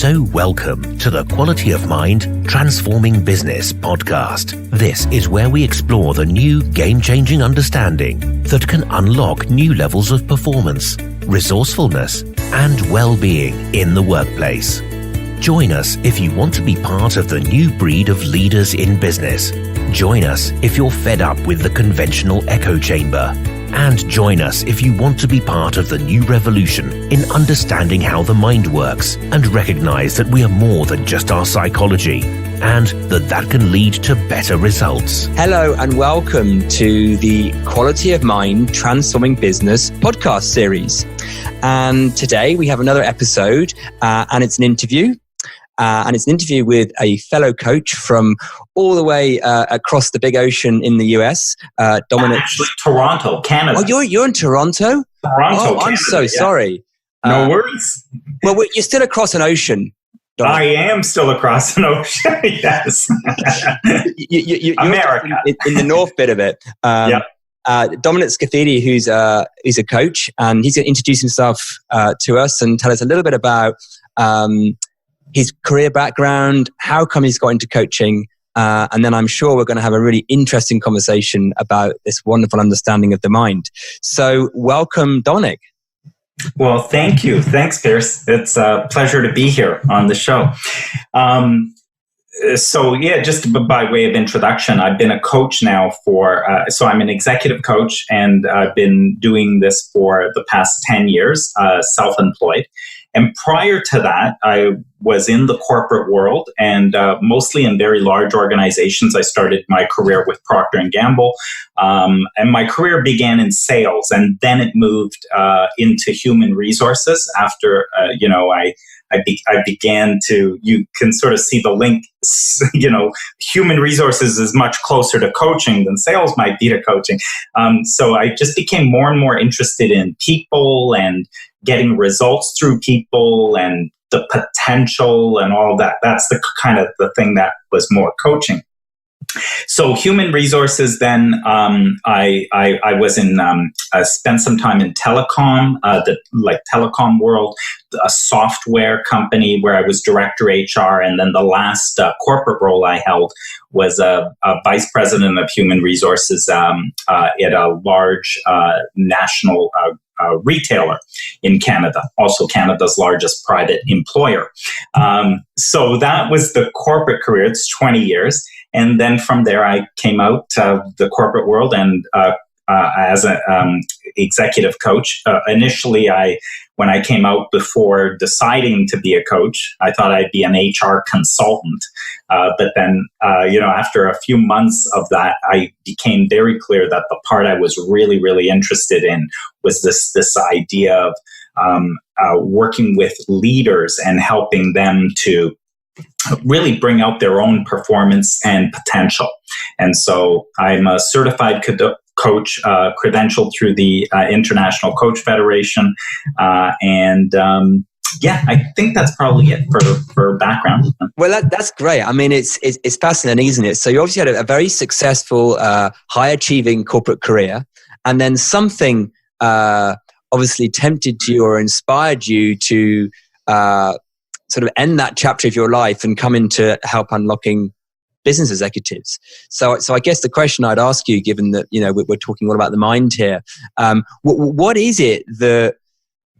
So welcome to the Quality of Mind Transforming Business podcast. This is where we explore the new game-changing understanding that can unlock new levels of performance, resourcefulness, and well-being in the workplace. Join us if you want to be part of the new breed of leaders in business. Join us if you're fed up with the conventional echo chamber. And join us if you want to be part of the new revolution in understanding how the mind works and recognize that we are more than just our psychology and that can lead to better results. Hello and welcome to the Quality of Mind Transforming Business podcast series. And today we have another episode and it's an interview. And it's an interview with a fellow coach from all the way across the big ocean in the US, Dominic. Actually, Toronto, Canada. Oh, you're in Toronto? Toronto, I'm so sorry. No worries. Well, you're still across an ocean, Dominic. I am still across an ocean, yes. You're America. in the north bit of it. Yep. Dominic Scaffidi, who's a coach, and he's going to introduce himself to us and tell us a little bit about his career background, how come he's got into coaching, and then I'm sure we're going to have a really interesting conversation about this wonderful understanding of the mind. So welcome, Dominic. Well, thank you. Thanks, Piers. It's a pleasure to be here on the show. Just by way of introduction, I've been a coach now so I'm an executive coach, and I've been doing this for the past 10 years, self-employed. And prior to that, I was in the corporate world and mostly in very large organizations. I started my career with Procter & Gamble, and my career began in sales, and then it moved into human resources after, I began to, you can sort of see the link, human resources is much closer to coaching than sales might be to coaching. So I just became more and more interested in people and getting results through people and the potential and all that. That's the kind of the thing that was more coaching. So human resources, then I was in, spent some time in telecom, the telecom world, a software company where I was director HR. And then the last corporate role I held was a vice president of human resources at a large national retailer in Canada, also Canada's largest private employer. So that was the corporate career. It's 20 years. And then from there, I came out to the corporate world and as an executive coach. Initially, when I came out before deciding to be a coach, I thought I'd be an HR consultant. But then, after a few months of that, I became very clear that the part I was really, really interested in was this idea of working with leaders and helping them to really bring out their own performance and potential. And so I'm a certified coach, credentialed through the International Coach Federation. I think that's probably it for background. Well, that's great. I mean, it's fascinating, isn't it? So you obviously had a very successful, high-achieving corporate career, and then something obviously tempted you or inspired you to sort of end that chapter of your life and come into help unlocking business executives. So I guess the question I'd ask you, given that we're talking all about the mind here, what is it that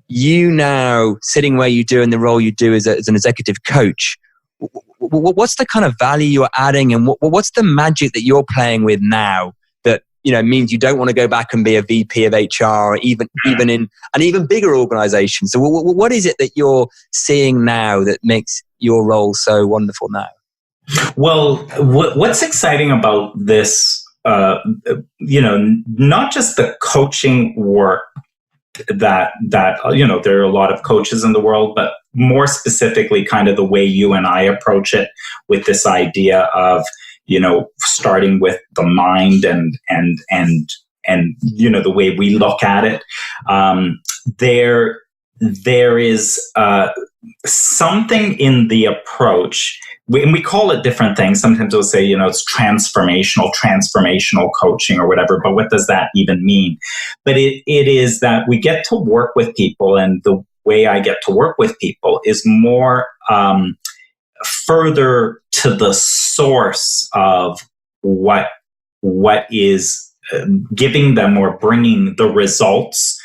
you now, sitting where you do in the role you do as an executive coach, what's the kind of value you're adding, and what's the magic that you're playing with now that means you don't want to go back and be a VP of HR, or even in an even bigger organization? So what is it that you're seeing now that makes your role so wonderful now? Well, what's exciting about this, not just the coaching work that there are a lot of coaches in the world, but more specifically kind of the way you and I approach it, with this idea of, starting with the mind and the way we look at it. There is something in the approach, and we call it different things. Sometimes we'll say, it's transformational coaching or whatever, but what does that even mean? But it is that we get to work with people, and the way I get to work with people is more further to the source of what is giving them or bringing the results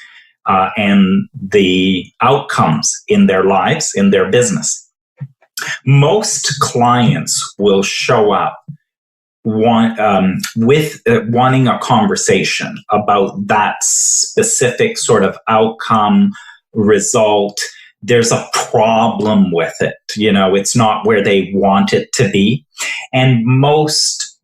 and the outcomes in their lives, in their business. Most clients will show up with wanting a conversation about that specific sort of outcome, result. There's a problem with it. It's not where they want it to be. And most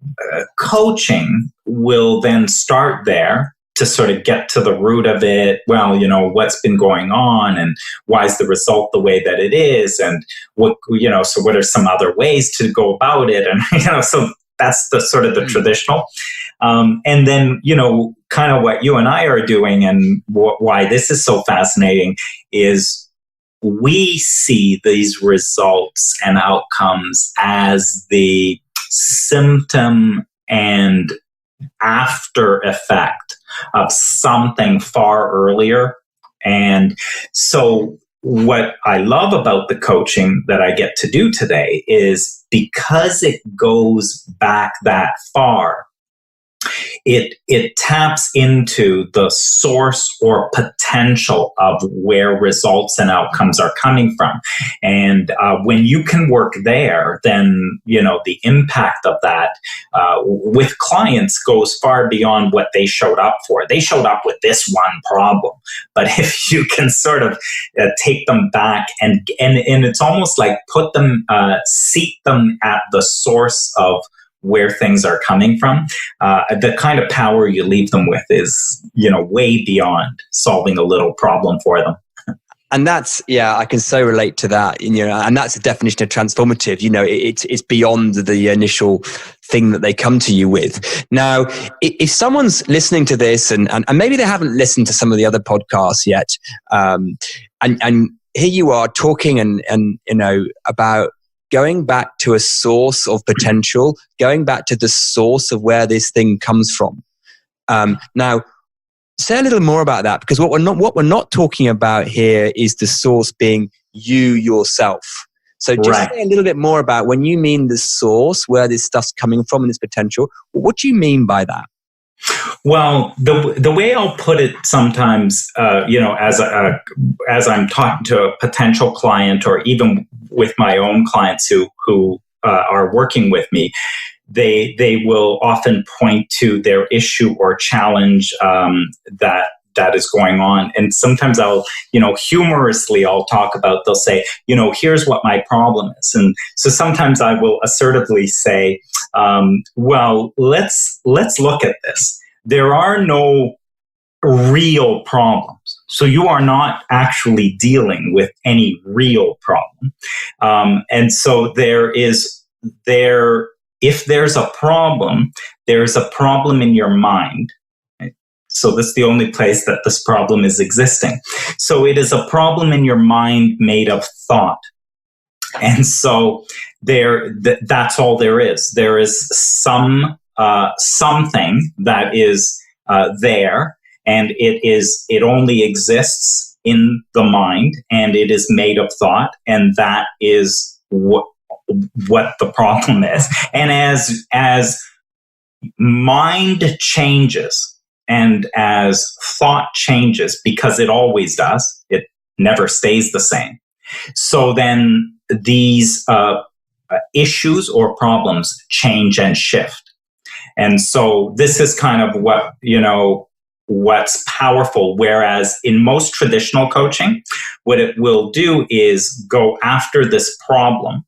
coaching will then start there to sort of get to the root of it. Well, what's been going on and why is the result the way that it is? And what are some other ways to go about it? And, so that's the sort of the traditional. And then, kind of what you and I are doing and why this is so fascinating is we see these results and outcomes as the symptom and after effect of something far earlier. And so what I love about the coaching that I get to do today is because it goes back that far, it taps into the source or potential of where results and outcomes are coming from. And when you can work there, then, the impact of that with clients goes far beyond what they showed up for. They showed up with this one problem. But if you can sort of take them back and it's almost like put them, seat them at the source of where things are coming from, the kind of power you leave them with is, way beyond solving a little problem for them. And that's, I can so relate to that. And that's the definition of transformative. It's beyond the initial thing that they come to you with. Now, if someone's listening to this and maybe they haven't listened to some of the other podcasts yet, and here you are talking and about going back to a source of potential, going back to the source of where this thing comes from. Now, say a little more about that, because what we're not talking about here is the source being you yourself. So just say a little bit more about when you mean the source, where this stuff's coming from and its potential. What do you mean by that? Well, the way I'll put it sometimes, as I'm talking to a potential client or even with my own clients who are working with me, they will often point to their issue or challenge that is going on. And sometimes I'll, humorously, I'll talk about, they'll say, here's what my problem is. And so sometimes I will assertively say, well, let's look at this. There are no real problems. So you are not actually dealing with any real problem. And so if there's a problem in your mind. So this is the only place that this problem is existing. So it is a problem in your mind made of thought. And so that's all there is. There is something that is there, and it only exists in the mind, and it is made of thought, and that is what the problem is. And as mind changes and as thought changes, because it always does, it never stays the same. So then these issues or problems change and shift. And so this is kind of what's powerful. Whereas in most traditional coaching, what it will do is go after this problem,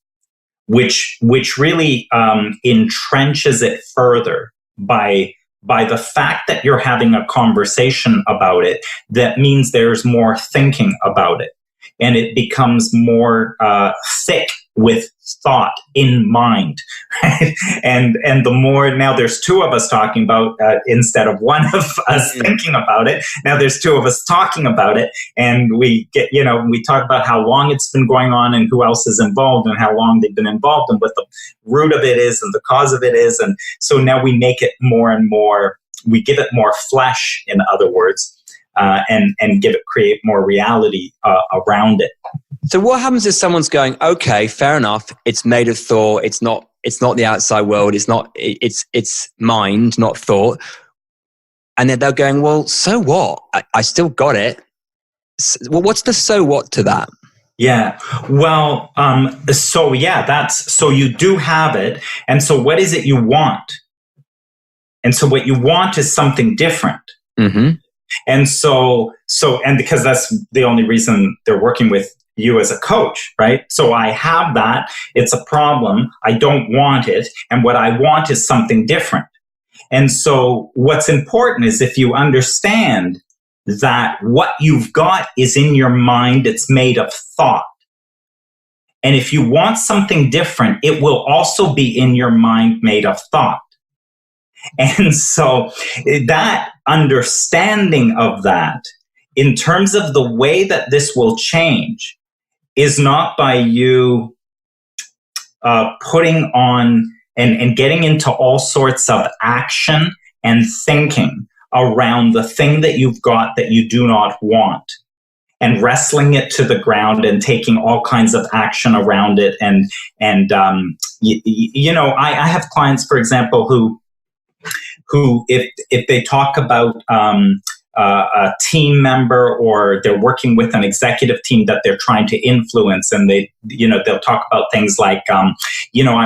which really entrenches it further by the fact that you're having a conversation about it. That means there's more thinking about it, and it becomes more thick with thought in mind, right? And the more, now there's two of us talking about instead of one of us thinking about it. Now there's two of us talking about it, and we get, we talk about how long it's been going on and who else is involved and how long they've been involved and what the root of it is and the cause of it is. And so now we make it more and more, we give it more flesh, in other words, and create more reality around it. So what happens if someone's going, okay, fair enough, it's made of thought, it's not the outside world, it's mind, not thought. And then they're going, well, so what? I still got it. Well, what's the so what to that? Yeah. Well, so you do have it. And so what is it you want? And so what you want is something different. Mm-hmm. And and because that's the only reason they're working with you as a coach, right? So I have that. It's a problem. I don't want it. And what I want is something different. And so what's important is if you understand that what you've got is in your mind, it's made of thought. And if you want something different, it will also be in your mind made of thought. And so that understanding of that, in terms of the way that this will change, is not by you putting on and getting into all sorts of action and thinking around the thing that you've got that you do not want, and wrestling it to the ground and taking all kinds of action around it. And I have clients, for example, who if they talk about a team member, or they're working with an executive team that they're trying to influence, and they'll talk about things like, I'm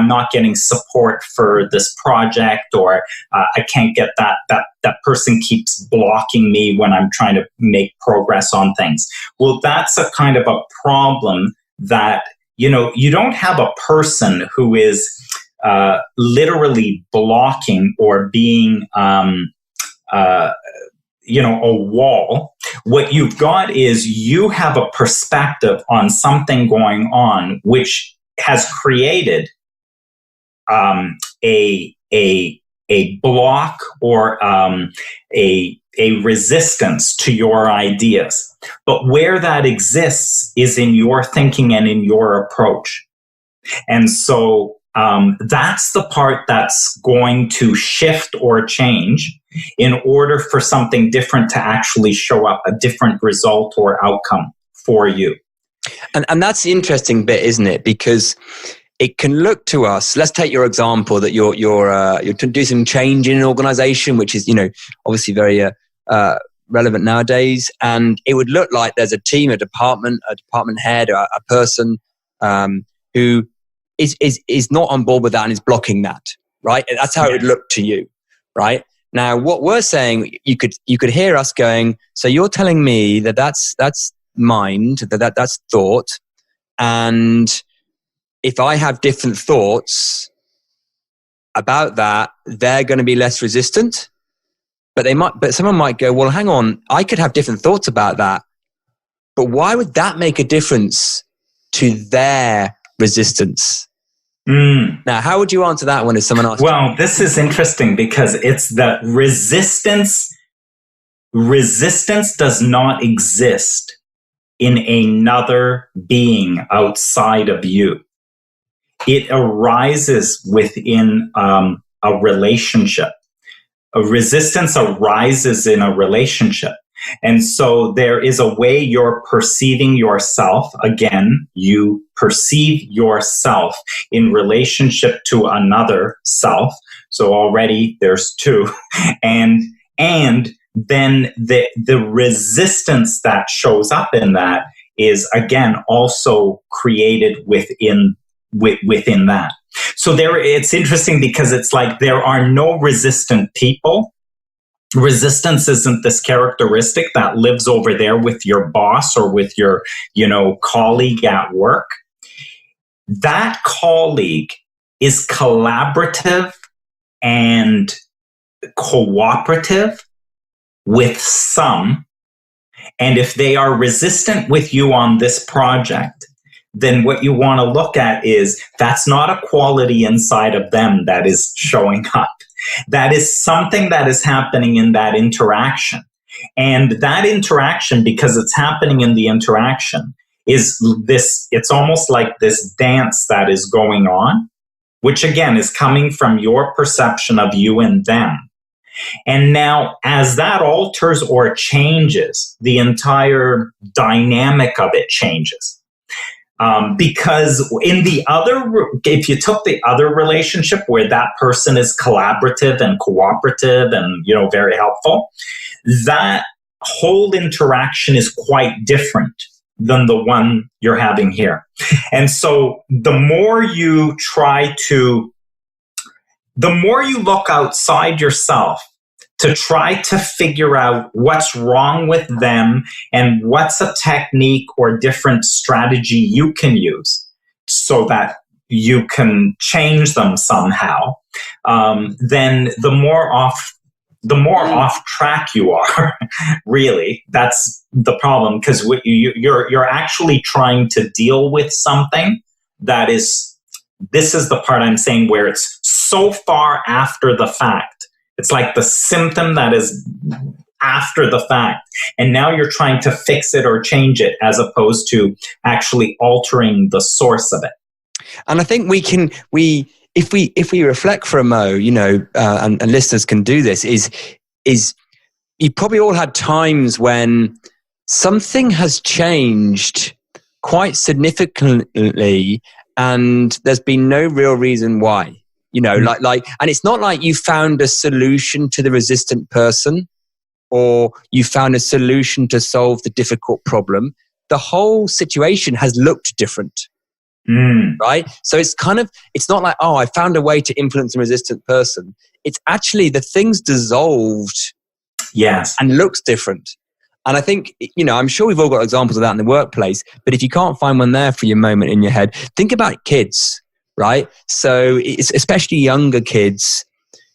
not getting support for this project, or I can't get that person keeps blocking me when I'm trying to make progress on things. Well, that's a kind of a problem that, you don't have a person who is literally blocking or being a wall. What you've got is you have a perspective on something going on, which has created a block or a resistance to your ideas. But where that exists is in your thinking and in your approach. And so that's the part that's going to shift or change in order for something different to actually show up, a different result or outcome for you. And that's the interesting bit, isn't it? Because it can look to us. Let's take your example that you're doing some change in an organization, which is obviously very relevant nowadays. And it would look like there's a team, a department head, a person who is not on board with that and is blocking that, right? That's how it would look to you, right? Now, what we're saying, you could hear us going, so you're telling me that's mind, that's thought, and if I have different thoughts about that, they're going to be less resistant. But someone might go, well, hang on, I could have different thoughts about that, but why would that make a difference to their resistance? Now, how would you answer that one if someone asks? Well, this is interesting because it's the resistance. Resistance does not exist in another being outside of you. It arises within a relationship. A resistance arises in a relationship. And so there is a way you're perceiving yourself. Again, you perceive yourself in relationship to another self. So already there's two. And then the resistance that shows up in that is, again, also created within that. So it's interesting because it's like there are no resistant people. Resistance isn't this characteristic that lives over there with your boss or with your, colleague at work. That colleague is collaborative and cooperative with some. And if they are resistant with you on this project, then what you want to look at is that's not a quality inside of them that is showing up. That is something that is happening in that interaction. And that interaction, because it's happening in the interaction, is it's almost like this dance that is going on, which again is coming from your perception of you and them. And now, as that alters or changes, the entire dynamic of it changes. Because if you took the other relationship where that person is collaborative and cooperative and, very helpful, that whole interaction is quite different than the one you're having here. And so the more you look outside yourself to try to figure out what's wrong with them and what's a technique or different strategy you can use so that you can change them somehow, then the more off track you are. Really, that's the problem, because you're actually trying to deal with something that is. This is the part I'm saying where it's so far after the fact. It's like the symptom that is after the fact. And now you're trying to fix it or change it as opposed to actually altering the source of it. And I think if we reflect for a mo, and listeners can do this, is you probably all had times when something has changed quite significantly and there's been no real reason why. And it's not like you found a solution to the resistant person or you found a solution to solve the difficult problem. The whole situation has looked different, right? So it's not like, I found a way to influence a resistant person. It's actually the thing's dissolved, yes, and looks different. And I think, I'm sure we've all got examples of that in the workplace, but if you can't find one there for your moment in your head, think about kids. Right? So it's especially younger kids,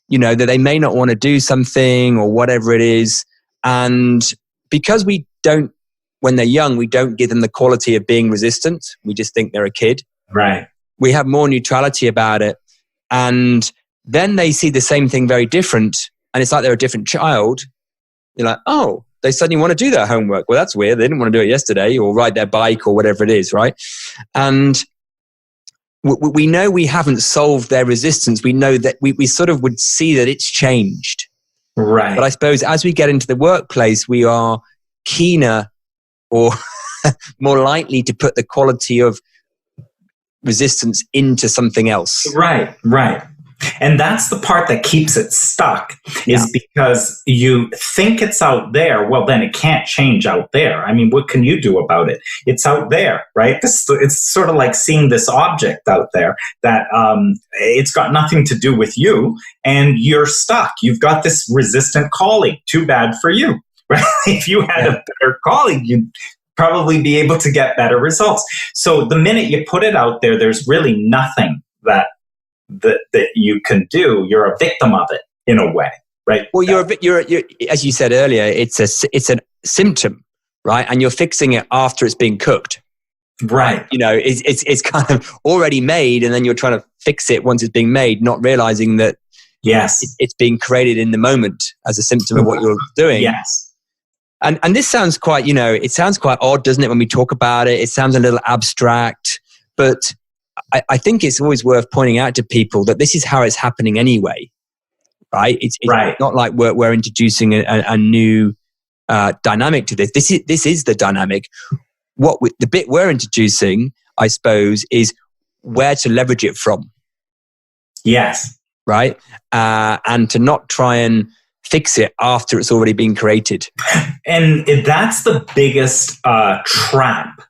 that they may not want to do something or whatever it is. And because when they're young, we don't give them the quality of being resistant. We just think they're a kid. Right. We have more neutrality about it. And then they see the same thing very different. And it's like they're a different child. You're like, oh, they suddenly want to do their homework. Well, that's weird. They didn't want to do it yesterday, or ride their bike or whatever it is. Right. And we know we haven't solved their resistance. We know that we sort of would see that it's changed. Right. But I suppose as we get into the workplace, we are keener or more likely to put the quality of resistance into something else. Right. And that's the part that keeps it stuck, is because you think it's out there. Well, then it can't change out there. I mean, what can you do about it? It's out there, right? It's sort of like seeing this object out there that it's got nothing to do with you, and you're stuck. You've got this resistant colleague. Too bad for you, right? If you had a better colleague, you'd probably be able to get better results. So the minute you put it out there, there's really nothing that you can do. You're a victim of it in a way, right? Well, you're as you said earlier, it's a symptom, right? And you're fixing it after it's been cooked, right? It's kind of already made, and then you're trying to fix it once it's being made, not realizing that it's being created in the moment as a symptom of what you're doing. Yes. And this sounds quite, it sounds quite odd, doesn't it? When we talk about it, it sounds a little abstract, but I think it's always worth pointing out to people that this is how it's happening anyway, right? It's not like we're introducing a new dynamic to this. This is the dynamic. The bit we're introducing, I suppose, is where to leverage it from. Yes. Right? And to not try and fix it after it's already been created. And that's the biggest trap.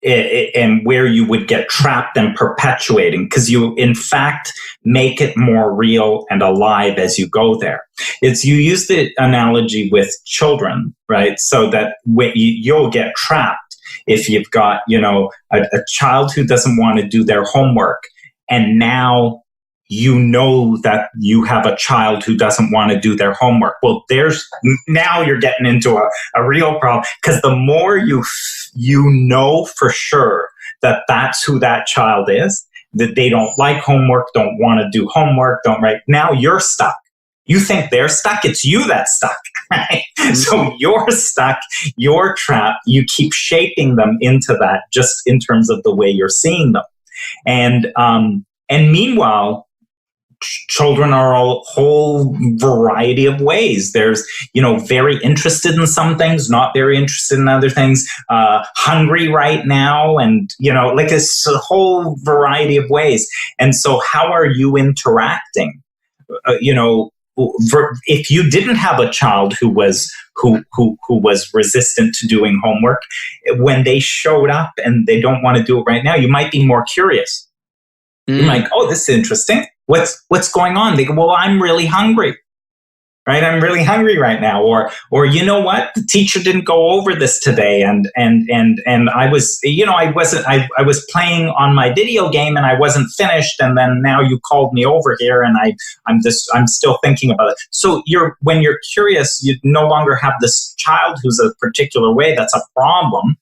And where you would get trapped and perpetuating, because you in fact make it more real and alive as you go there. You use the analogy with children, right? So that you'll get trapped if you've got, a child who doesn't want to do their homework, and now that you have a child who doesn't want to do their homework. Well, now you're getting into a real problem, because the more you know for sure that that's who that child is, that they don't like homework, don't want to do homework, now you're stuck. You think they're stuck, it's you that's stuck, right? Mm-hmm. So you're stuck, you're trapped, you keep shaping them into that just in terms of the way you're seeing them. And meanwhile, children are a whole variety of ways. There's, very interested in some things, not very interested in other things, hungry right now, and, like it's a whole variety of ways. And so how are you interacting? If you didn't have a child who was resistant to doing homework, when they showed up and they don't want to do it right now, you might be more curious. You're like, oh, this is interesting. What's going on? They go, well, I'm really hungry, right? I'm really hungry right now. Or you know what? The teacher didn't go over this today, and I was, I was playing on my video game and I wasn't finished, and then now you called me over here, and I'm still thinking about it. So when you're curious, you no longer have this child who's a particular way. That's a problem.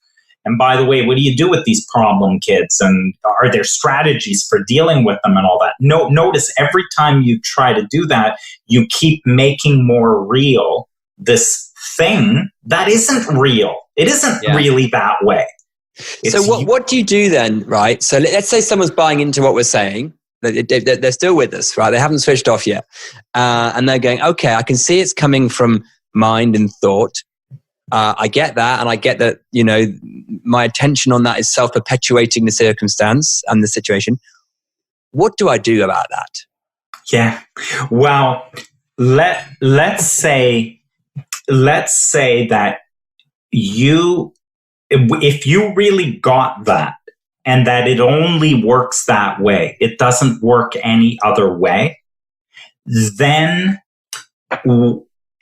And by the way, what do you do with these problem kids? And are there strategies for dealing with them and all that? Notice every time you try to do that, you keep making more real this thing that isn't real. It isn't really that way. So what do you do then, right? So let's say someone's buying into what we're saying. They're still with us, right? They haven't switched off yet. And they're going, okay, I can see it's coming from mind and thought. I get that, and I get that, my attention on that is self-perpetuating the circumstance and the situation. What do I do about that? Yeah. Well, let's say that if you really got that, and that it only works that way, it doesn't work any other way, then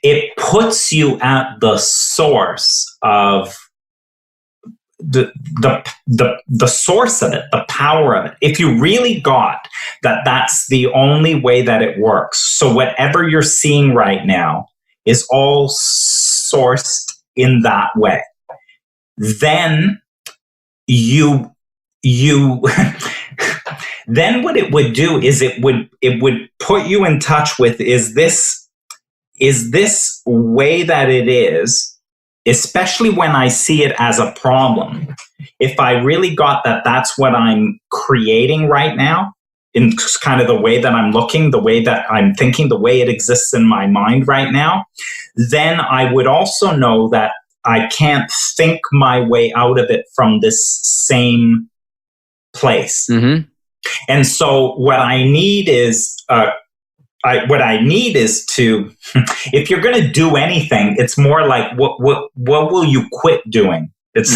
it puts you at the source of the source of it, the power of it. If you really got that that's the only way that it works, so whatever you're seeing right now is all sourced in that way, then you then what it would do is it would put you in touch with, is this way that it is, especially when I see it as a problem. If I really got that that's what I'm creating right now, in kind of the way that I'm looking, the way that I'm thinking, the way it exists in my mind right now, then I would also know that I can't think my way out of it from this same place. Mm-hmm. And so what I need is to, if you're going to do anything, it's more like, what will you quit doing? It's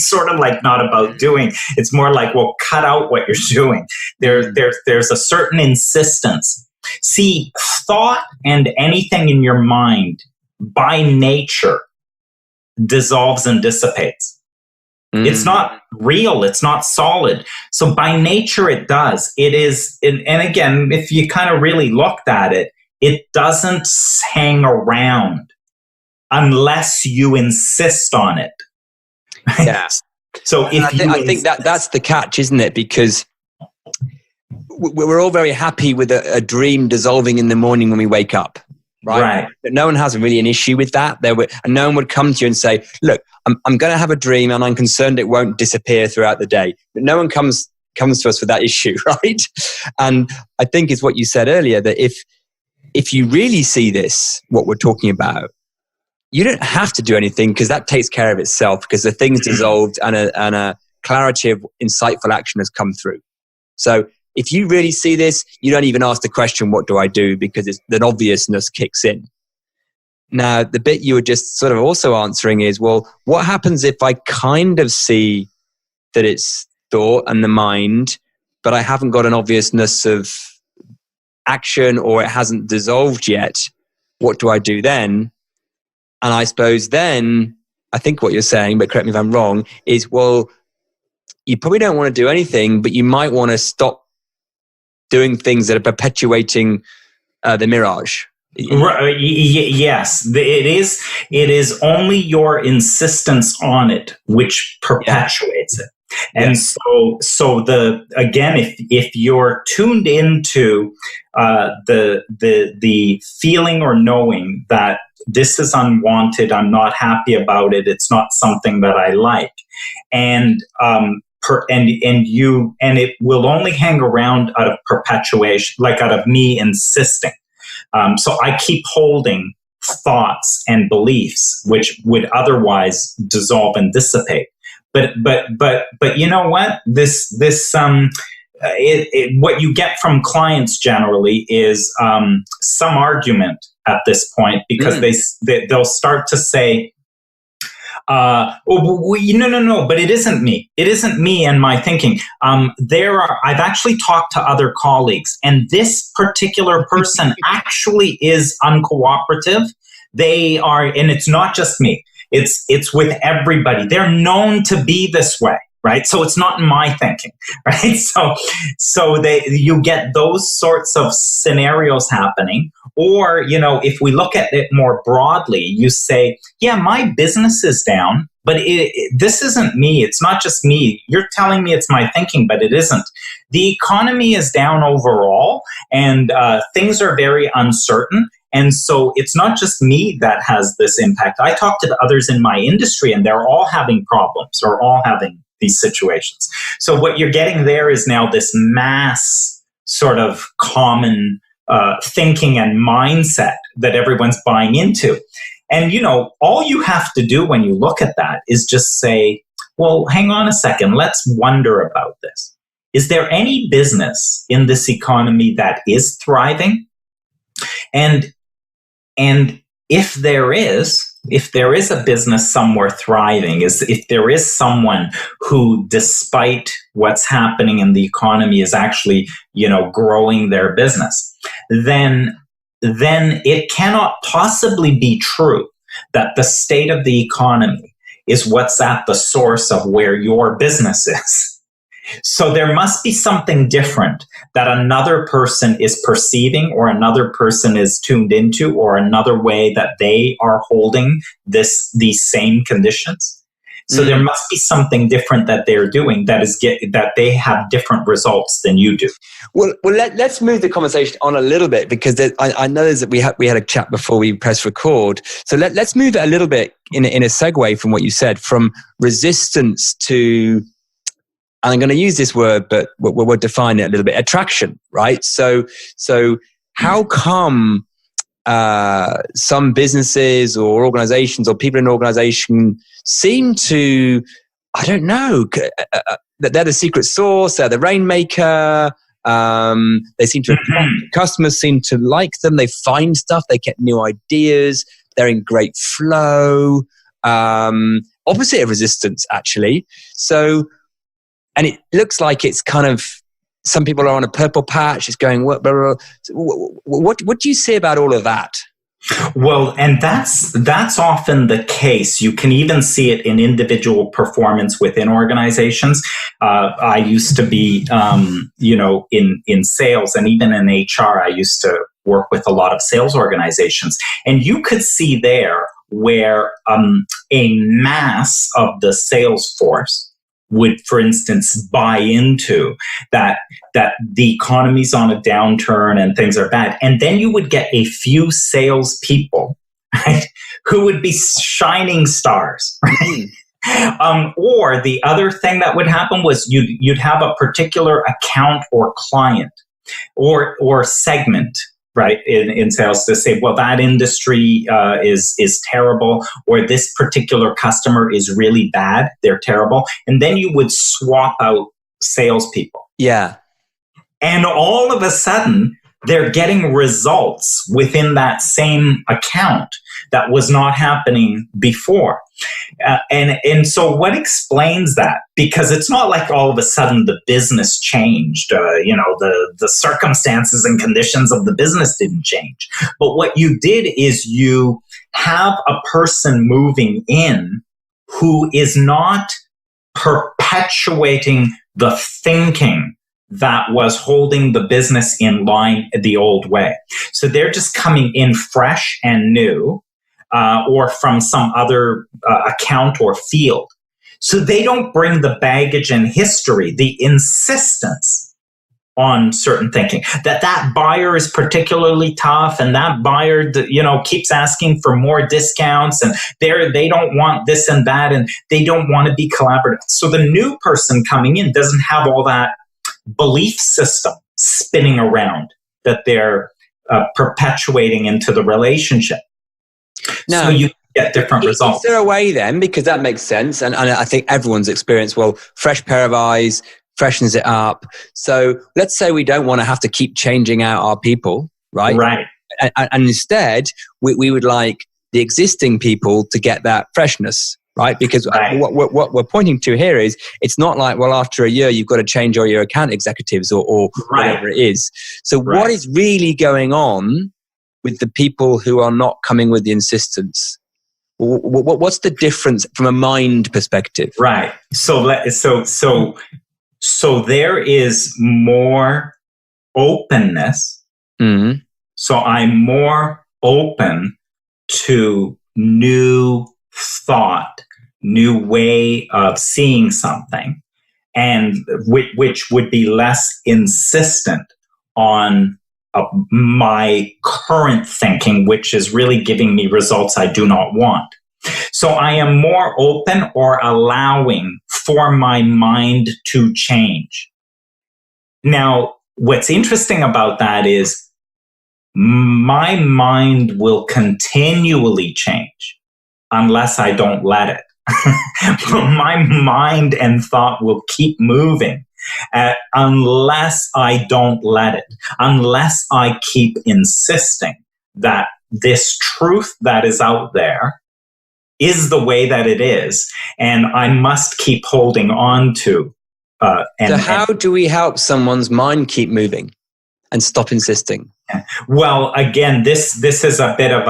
sort of like not about doing. It's more like, well, cut out what you're doing. There's a certain insistence. See, thought and anything in your mind by nature dissolves and dissipates. It's not real. It's not solid. So by nature, it does. It is, and again, if you kind of really looked at it, it doesn't hang around unless you insist on it. Yeah. So I think that's the catch, isn't it? Because we're all very happy with a dream dissolving in the morning when we wake up. Right. But no one has really an issue with that. And no one would come to you and say, look, I'm going to have a dream and I'm concerned it won't disappear throughout the day. But no one comes to us with that issue, right? And I think it's what you said earlier, that if you really see this, what we're talking about, you don't have to do anything, because that takes care of itself, because the thing's dissolved and a clarity of insightful action has come through. So if you really see this, you don't even ask the question, what do I do? Because the obviousness kicks in. Now, the bit you were just sort of also answering is, well, what happens if I kind of see that it's thought and the mind, but I haven't got an obviousness of action, or it hasn't dissolved yet? What do I do then? And I suppose then, I think what you're saying, but correct me if I'm wrong, is, well, you probably don't want to do anything, but you might want to stop doing things that are perpetuating the mirage. Yes, it is only your insistence on it which perpetuates it. And so if you're tuned into the feeling or knowing that this is unwanted, I'm not happy about it, it's not something that I like, and and it will only hang around out of perpetuation, like out of me insisting. So I keep holding thoughts and beliefs which would otherwise dissolve and dissipate. But you know what? What you get from clients generally is some argument at this point, because they'll start to say, no, but it isn't me. It isn't me and my thinking. I've actually talked to other colleagues, and this particular person actually is uncooperative. They are, and it's not just me. It's with everybody. They're known to be this way, right? So it's not my thinking, right? So you get those sorts of scenarios happening. Or, if we look at it more broadly, you say, yeah, my business is down, but this isn't me. It's not just me. You're telling me it's my thinking, but it isn't. The economy is down overall, and things are very uncertain. And so it's not just me that has this impact. I talk to the others in my industry, and they're all having problems or all having these situations. So what you're getting there is now this mass sort of common thinking and mindset that everyone's buying into. And, all you have to do when you look at that is just say, well, hang on a second, let's wonder about this. Is there any business in this economy that is thriving? And if there is a business somewhere thriving, if there is someone who, despite what's happening in the economy, is actually, growing their business, then it cannot possibly be true that the state of the economy is what's at the source of where your business is. So there must be something different that another person is perceiving, or another person is tuned into, or another way that they are holding these same conditions. So there must be something different that they're doing that they have different results than you do. Well, let's move the conversation on a little bit, because I know that we had a chat before we press record. So let's move it a little bit in a segue from what you said, from resistance to, and I'm going to use this word, but we'll define it a little bit, attraction, right? So how come some businesses or organizations or people in an organization seem to, I don't know, that they're the secret sauce, they're the rainmaker, they seem to, customers seem to like them, they find stuff, they get new ideas, they're in great flow, opposite of resistance, actually. So, and it looks like it's kind of, some people are on a purple patch, it's going, what do you say about all of that? Well, and that's often the case. You can even see it in individual performance within organizations. I used to be, in sales, and even in HR, I used to work with a lot of sales organizations. And you could see there where a mass of the sales force would, for instance, buy into that the economy's on a downturn and things are bad. And then you would get a few salespeople, right, who would be shining stars, right? Or the other thing that would happen was you'd have a particular account or client or segment, right, in sales, to say, well, that industry is terrible, or this particular customer is really bad, they're terrible. And then you would swap out salespeople. Yeah. And all of a sudden, they're getting results within that same account that was not happening before. And so what explains that? Because it's not like all of a sudden the business changed. The circumstances and conditions of the business didn't change. But what you did is you have a person moving in who is not perpetuating the thinking that was holding the business in line the old way. So they're just coming in fresh and new, or from some other account or field. So they don't bring the baggage and history, the insistence on certain thinking, that buyer is particularly tough, and that buyer, keeps asking for more discounts, and they don't want this and that, and they don't want to be collaborative. So the new person coming in doesn't have all that belief system spinning around that they're perpetuating into the relationship. Now, so you get different results. Is there a way then, because that makes sense, and I think everyone's experienced, well, fresh pair of eyes freshens it up. So let's say we don't want to have to keep changing out our people, right? Right. And instead, we would like the existing people to get that freshness, right? Because what we're pointing to here is, it's not like, well, after a year, you've got to change all your account executives or whatever it is. So what is really going on with the people who are not coming with the insistence? What's the difference from a mind perspective? Right. So there is more openness. Mm-hmm. So I'm more open to new thought, new way of seeing something, and which would be less insistent on my current thinking, which is really giving me results I do not want. So I am more open or allowing for my mind to change. Now, what's interesting about that is my mind will continually change unless I don't let it. My mind and thought will keep moving unless I don't let it, unless I keep insisting that this truth that is out there is the way that it is, and I must keep holding on to. So how do we help someone's mind keep moving and stop insisting? Well, again, this is a bit of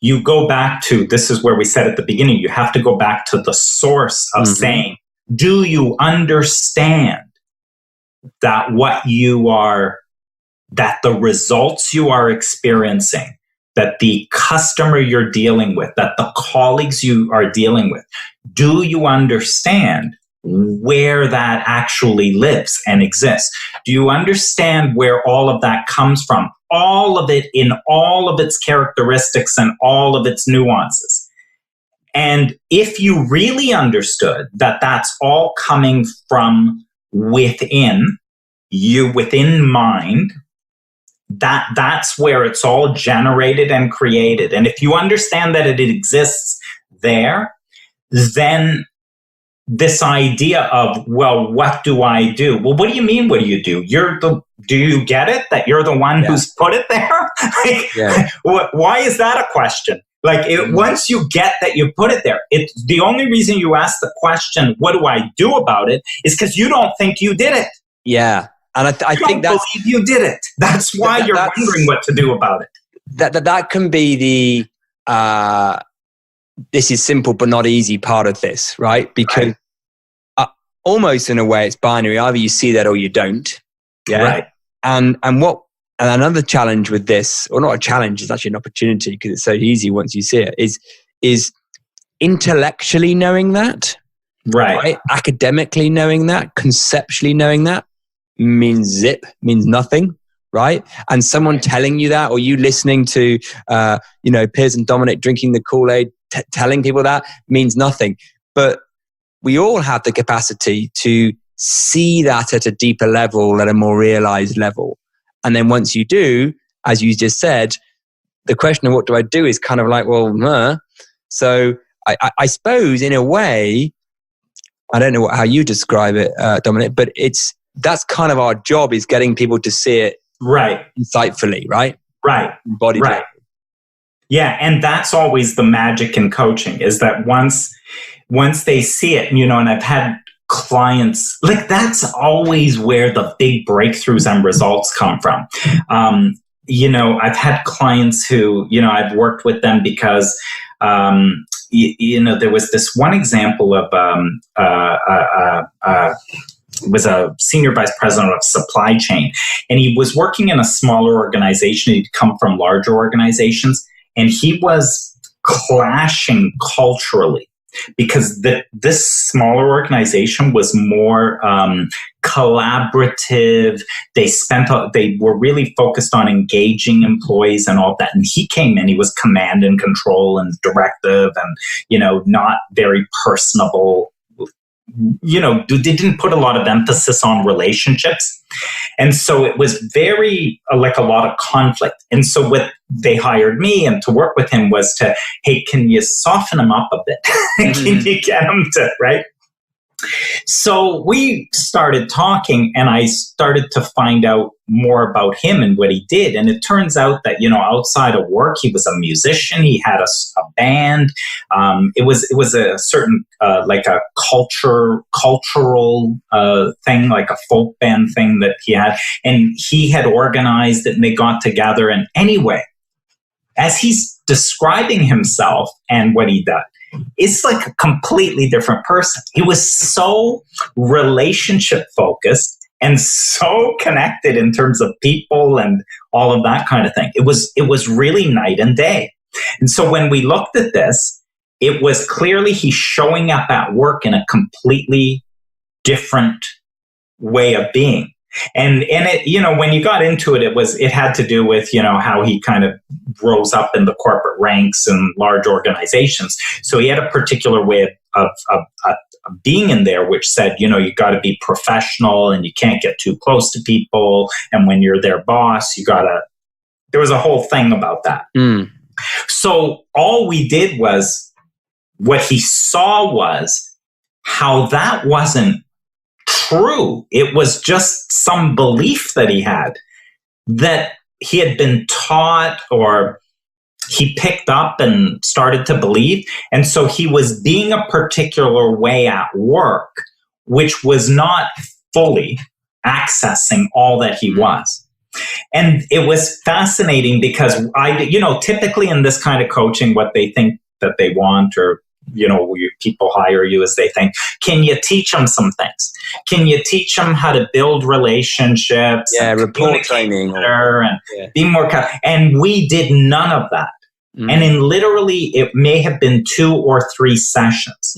you go back to, this is where we said at the beginning, you have to go back to the source of saying, do you understand that that the results you are experiencing, that the customer you're dealing with, that the colleagues you are dealing with, do you understand where that actually lives and exists? Do you understand where all of that comes from? All of it in all of its characteristics and all of its nuances. And if you really understood that that's all coming from within you, within mind, that's where it's all generated and created. And if you understand that it exists there, then this idea of, well, what do I do? Well, what do you mean, what do you do? Do you get it? That you're the one who's put it there? Why is that a question? Once you get that you put it there, it's the only reason you ask the question, what do I do about it, is because you don't think you did it. Yeah. And I think believe you did it. That's why you're wondering what to do about it. That can be the this is simple but not easy part of this, right? Because almost in a way it's binary. Either you see that or you don't. Yeah. Right. And another challenge with this, or not a challenge, it's actually an opportunity because it's so easy once you see it, is intellectually knowing that. Right. Academically knowing that, conceptually knowing that means nothing. Right. And someone telling you that, or you listening to, Piers and Dominic drinking the Kool-Aid, telling people that means nothing. But we all have the capacity to see that at a deeper level, at a more realized level. And then once you do, as you just said, the question of what do I do is kind of like, well, so I suppose in a way, I don't know how you describe it, Dominic, but that's kind of our job, is getting people to see it insightfully, right? Body right. Yeah, and that's always the magic in coaching, is that once they see it, and I've had clients, that's always where the big breakthroughs and results come from. I've had clients who, I've worked with them because, there was this one example of, was a senior vice president of supply chain, and he was working in a smaller organization. He'd come from larger organizations, and he was clashing culturally because this smaller organization was more collaborative. They were really focused on engaging employees and all that. And he came in, he was command and control and directive and, not very personable. They didn't put a lot of emphasis on relationships. And so it was very like a lot of conflict. And so what they hired me and to work with him was to, hey, can you soften him up a bit? Can you get him to, right? So we started talking and I started to find out more about him and what he did. And it turns out that, outside of work, he was a musician. He had a band. It was a certain, like a cultural thing, like a folk band thing that he had. And he had organized it and they got together. And anyway, as he's describing himself and what he did, it's like a completely different person. He was so relationship focused and so connected in terms of people and all of that kind of thing. It was really night and day. And so when we looked at this, it was clearly he's showing up at work in a completely different way of being. And it, when you got into it, it had to do with, how he kind of rose up in the corporate ranks and large organizations. So he had a particular way of being in there, which said, you got to be professional and you can't get too close to people. And when you're their boss, there was a whole thing about that. So all we did was, what he saw was how that wasn't true. It was just some belief that he had been taught or he picked up and started to believe. And so he was being a particular way at work, which was not fully accessing all that he was. And it was fascinating because typically in this kind of coaching, what they think that they want, or people hire you as they think, can you teach them some things? Can you teach them how to build relationships? Yeah, report training. Be more. And we did none of that. And in literally, it may have been 2 or 3 sessions.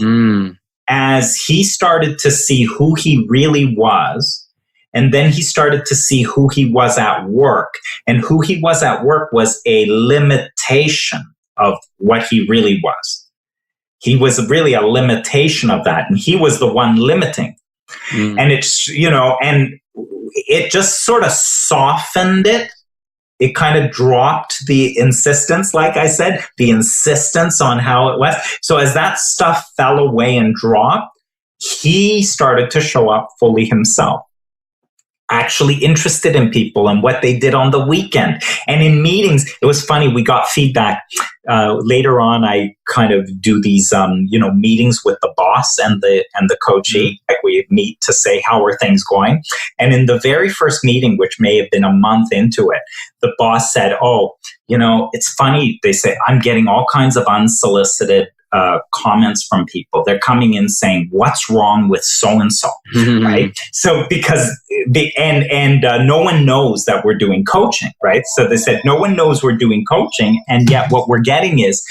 As he started to see who he really was, and then he started to see who he was at work. And who he was at work was a limitation of what he really was. He was really a limitation of that. And he was the one limiting. And it's, and it just sort of softened it. It kind of dropped the insistence, like I said, the insistence on how it was. So as that stuff fell away and dropped, he started to show up fully himself. Actually interested in people and what they did on the weekend. And in meetings, it was funny, we got feedback. Later on, I kind of do these, meetings with the boss and the coachee. Like we meet to say, how are things going? And in the very first meeting, which may have been a month into it, the boss said, it's funny. They say, I'm getting all kinds of unsolicited comments from people. They're coming in saying, what's wrong with so-and-so, right? So because no one knows that we're doing coaching, right? So they said, no one knows we're doing coaching. And yet what we're getting is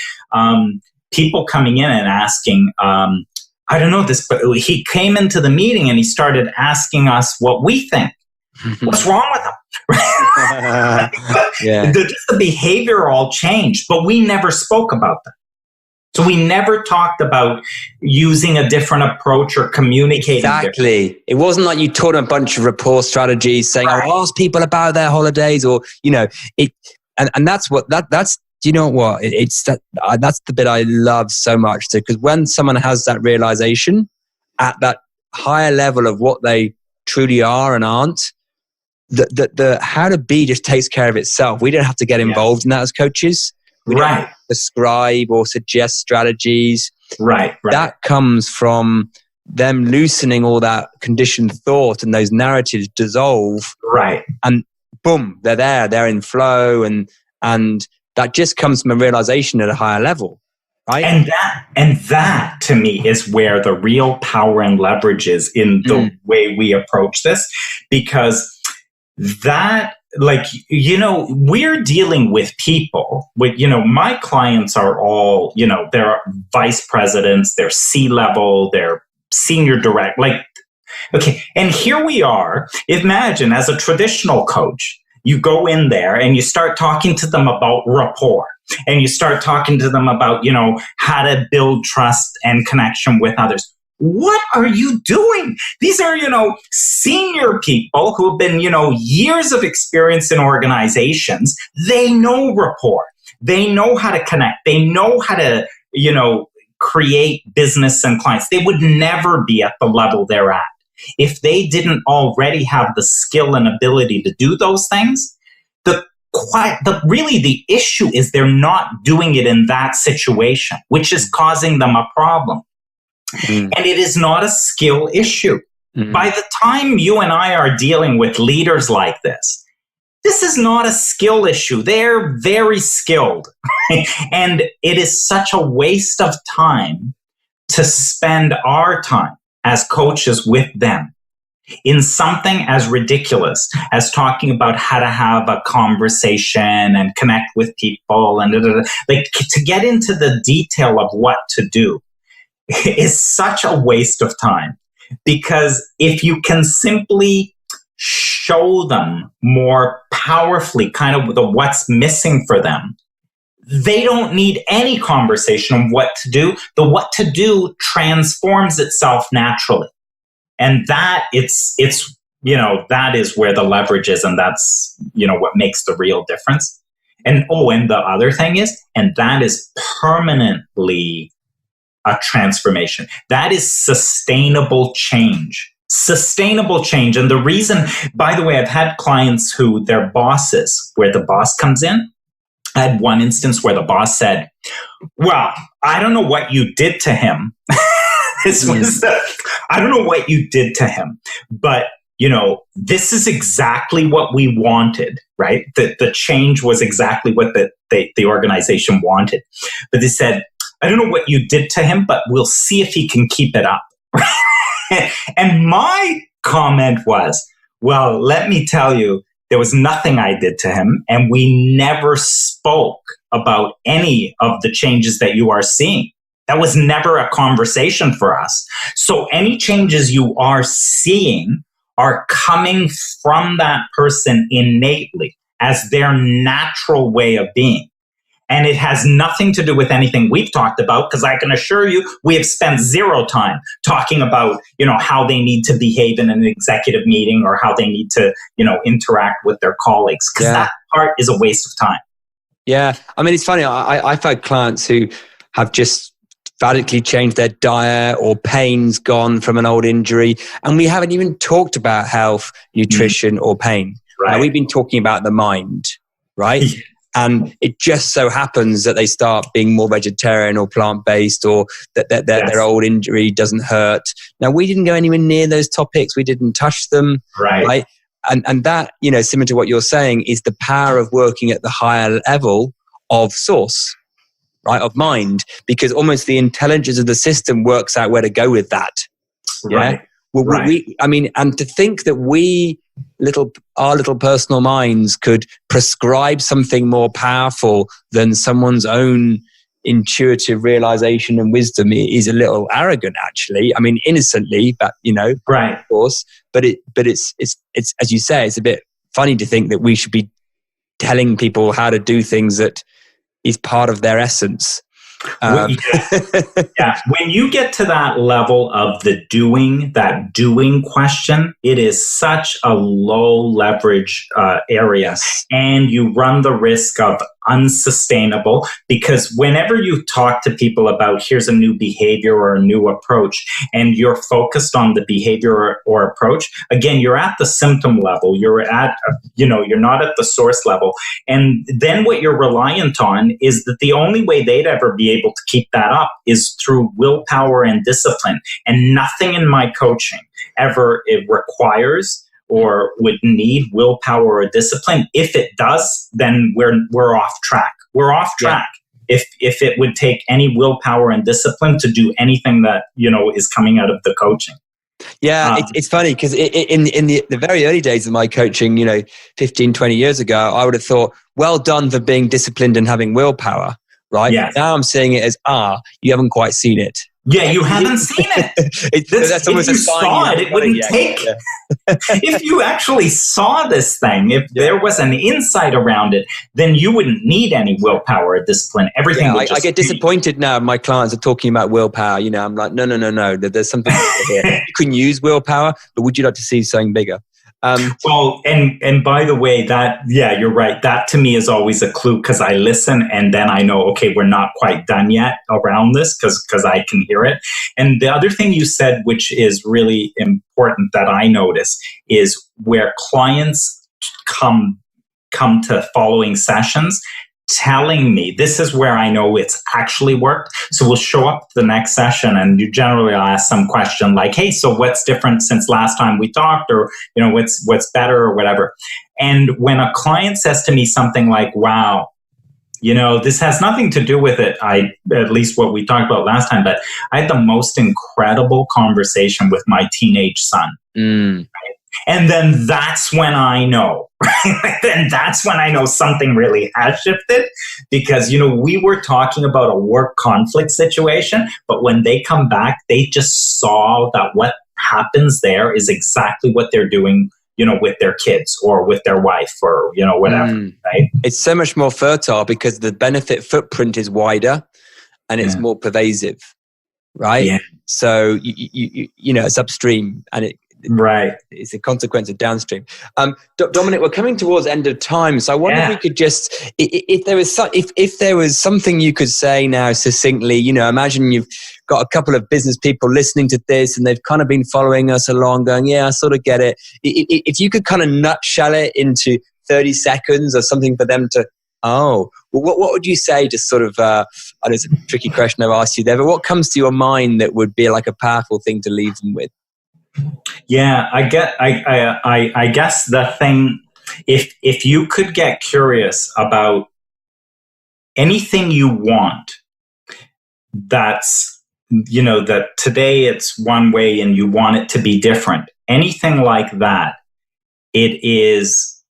people coming in and asking, I don't know this, but he came into the meeting and he started asking us what we think. What's wrong with them? The behavior all changed, but we never spoke about that. So we never talked about using a different approach or communicating. Exactly. It wasn't like you taught them a bunch of rapport strategies saying, ask people about their holidays or, and that's what, that's, do you know what? It's that's the bit I love so much too. Because when someone has that realization at that higher level of what they truly are and aren't, the how to be just takes care of itself. We don't have to get involved in that as coaches. We don't have to prescribe or suggest strategies. Right. That comes from them loosening all that conditioned thought and those narratives dissolve. Right. And boom, they're there. They're in flow, and that just comes from a realization at a higher level. Right. And that to me is where the real power and leverage is in the way we approach this, because that like, we're dealing with people with, my clients are all, they're vice presidents, they're C-level, they're senior direct, like, okay. And here we are. Imagine as a traditional coach, you go in there and you start talking to them about rapport, and you start talking to them about, how to build trust and connection with others. What are you doing? These are, senior people who have been, years of experience in organizations. They know rapport. They know how to connect. They know how to, create business and clients. They would never be at the level they're at if they didn't already have the skill and ability to do those things. Really the issue is they're not doing it in that situation, which is causing them a problem. And it is not a skill issue. By the time you and I are dealing with leaders like this is not a skill issue. They're very skilled. And it is such a waste of time to spend our time as coaches with them in something as ridiculous as talking about how to have a conversation and connect with people and like to get into the detail of what to do is such a waste of time, because if you can simply show them more powerfully kind of what's missing for them, they don't need any conversation on what to do. The what to do transforms itself naturally. And that it's that is where the leverage is, and that's, what makes the real difference. And the other thing is, and that is permanently a transformation. That is sustainable change. Sustainable change. And the reason, by the way, I've had clients who their bosses, where the boss comes in. I had one instance where the boss said, well, I don't know what you did to him. I don't know what you did to him, but this is exactly what we wanted, right? The change was exactly what the organization wanted. But they said, I don't know what you did to him, but we'll see if he can keep it up. And my comment was, well, let me tell you, there was nothing I did to him, and we never spoke about any of the changes that you are seeing. That was never a conversation for us. So any changes you are seeing are coming from that person innately as their natural way of being. And it has nothing to do with anything we've talked about, because I can assure you we have spent zero time talking about, how they need to behave in an executive meeting or how they need to, interact with their colleagues, because that part is a waste of time. Yeah. I mean, it's funny. I've had clients who have just radically changed their diet, or pain's gone from an old injury, and we haven't even talked about health, nutrition, or pain. Right. Now, we've been talking about the mind, right? And it just so happens that they start being more vegetarian or plant-based, or that their old injury doesn't hurt. Now, we didn't go anywhere near those topics. We didn't touch them. Right? And that, similar to what you're saying, is the power of working at the higher level of source, right, of mind, because almost the intelligence of the system works out where to go with that. Right. Yeah? Well, and to think that our little personal minds could prescribe something more powerful than someone's own intuitive realization and wisdom is a little arrogant, actually. I mean, innocently, but right, of course. But it's as you say, it's a bit funny to think that we should be telling people how to do things that is part of their essence. When you get to that level of that doing question, it is such a low leverage area, and you run the risk of unsustainable, because whenever you talk to people about here's a new behavior or a new approach, and you're focused on the behavior or approach, again, you're at the symptom level, you're at, you're not at the source level. And then what you're reliant on is that the only way they'd ever be able to keep that up is through willpower and discipline. And nothing in my coaching ever it requires or would need willpower or discipline. If it does, then we're off track. We're off track. Yeah. If it would take any willpower and discipline to do anything that, is coming out of the coaching. Yeah, it's funny because in the very early days of my coaching, 15, 20 years ago, I would have thought, well done for being disciplined and having willpower, right? Yes. Now I'm seeing it as, you haven't quite seen it. Yeah, you haven't seen it. That's almost if you saw it, it wouldn't take. Yeah. If you actually saw this thing, if there was an insight around it, then you wouldn't need any willpower or discipline. Everything would just I get disappointed now. My clients are talking about willpower. I'm like, no. There's something here. You can use willpower, but would you like to see something bigger? Well, and by the way, you're right. That to me is always a clue because I listen and then I know, okay, we're not quite done yet around this because I can hear it. And the other thing you said, which is really important that I notice, is where clients come to following sessions telling me this is where I know it's actually worked. So we'll show up the next session and you generally ask some question like, hey, so what's different since last time we talked, or, what's better or whatever. And when a client says to me something like, wow, this has nothing to do with it. At least what we talked about last time, but I had the most incredible conversation with my teenage son. Right? And then that's when I know, right? Then that's when I know something really has shifted because, we were talking about a work conflict situation, but when they come back, they just saw that what happens there is exactly what they're doing, with their kids or with their wife or, whatever, right? It's so much more fertile because the benefit footprint is wider and it's more pervasive, right? Yeah. So, it's upstream and it's a consequence of downstream. Dominic, we're coming towards the end of time, so I wonder if we could just, if there was something you could say now succinctly. Imagine you've got a couple of business people listening to this, and they've kind of been following us along, going, "Yeah, I sort of get it." If you could kind of nutshell it into 30 seconds or something for them to, what would you say? Just sort of, I know it's a tricky question I've asked you there, but what comes to your mind that would be like a powerful thing to leave them with? Yeah, I guess the thing, if you could get curious about anything you want, that's, that today it's one way and you want it to be different. Anything like that, it is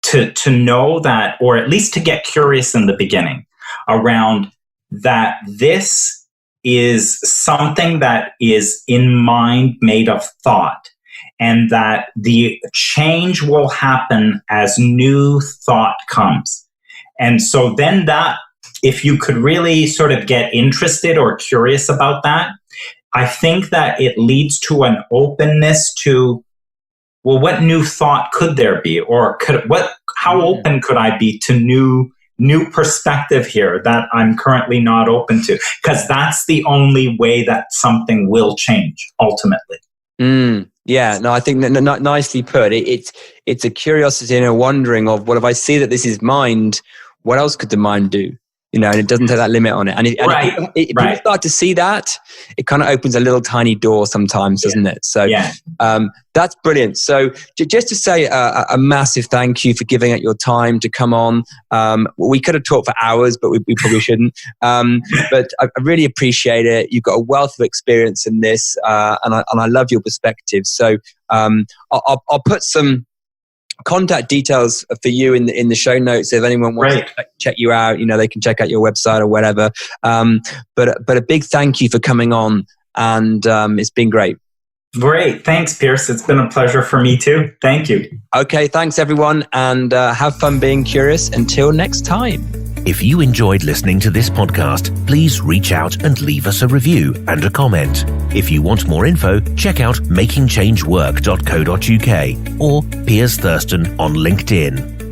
to know that, or at least to get curious in the beginning around that this is something that is in mind made of thought, and that the change will happen as new thought comes. And so then that, if you could really sort of get interested or curious about that, I think that it leads to an openness to, well, what new thought could there be? Or how open could I be to new perspective here that I'm currently not open to? Because that's the only way that something will change ultimately. Yeah, no, I think nicely put. It's a curiosity and a wondering of, well, if I see that this is mind, what else could the mind do? And it doesn't have that limit on it. And if you start to see that, it kind of opens a little tiny door sometimes, doesn't it? So that's brilliant. So just to say a massive thank you for giving up your time to come on. We could have talked for hours, but we probably shouldn't. But I really appreciate it. You've got a wealth of experience in this, and I love your perspective. So I'll put some contact details for you in the show notes. If anyone wants to check you out, they can check out your website or whatever. But a big thank you for coming on, and it's been great. Great. Thanks, Piers. It's been a pleasure for me too. Thank you. Okay. Thanks, everyone. And have fun being curious. Until next time. If you enjoyed listening to this podcast, please reach out and leave us a review and a comment. If you want more info, check out makingchangework.co.uk or Piers Thurston on LinkedIn.